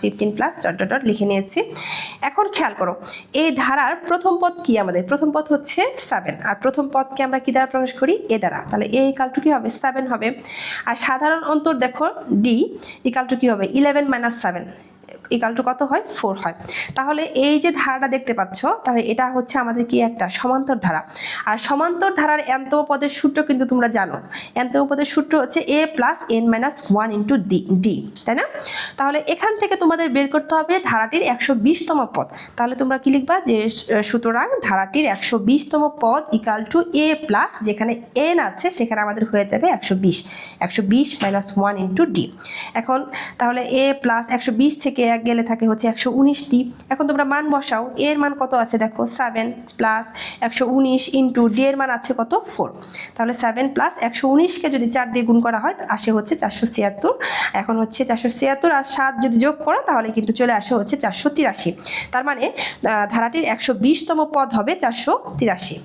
15 plus dot dot dot লিখে নিয়েছি। এখন খেয়াল করো, এই ধারার প্রথম পদ কি? আমাদের প্রথম পদ হচ্ছে 7, আর প্রথম পদকে আমরা কি দ্বারা প্রকাশ করি? এ দ্বারা। তাহলে এ ইকাল টু কি হবে? 7 হবে। আর সাধারণ অন্তর দেখো ডি ইকাল টু কি হবে? 11 মাইনাস 7 ইকাল টু কত হয়? 4 হয়। তাহলে এই যে ধারাটা দেখতে পাচ্ছ, তাহলে এটা হচ্ছে আমাদের কি একটা সমান্তর ধারা। আর সমান্তর ধারার এনতম পদের সূত্র কিন্তু তোমরা জানো, এনতম পদের সূত্র হচ্ছে a plus n minus 1 into D, তাই না? তাহলে এখান থেকে তোমাদের বের করতে হবে ধারাটির 120তম পদ। তাহলে তোমরা কি লিখবা? যে সুতরাং ধারাটির 120তম পদ ইকাল টু a প্লাস, যেখানে n আছে সেখানে আমাদের হয়ে যাবে 120 মাইনাস 1 ইন্টু ডি। এখন তাহলে a প্লাস 120 থেকে গেলে থাকে হচ্ছে 119টি। এখন তোমরা মান বসাও, এর মান কত আছে দেখো 7 প্লাস 119 ইন্টু ডি এর মান আছে কত? 4। তাহলে 7 প্লাস 119কে যদি 4 দিয়ে গুণ করা হয় আসে হচ্ছে 476। এখন হচ্ছে 476 আর 7 যদি যোগ করো তাহলে কিন্তু চলে আসে হচ্ছে 483। তার মানে ধারাটির 120তম পদ হবে 483।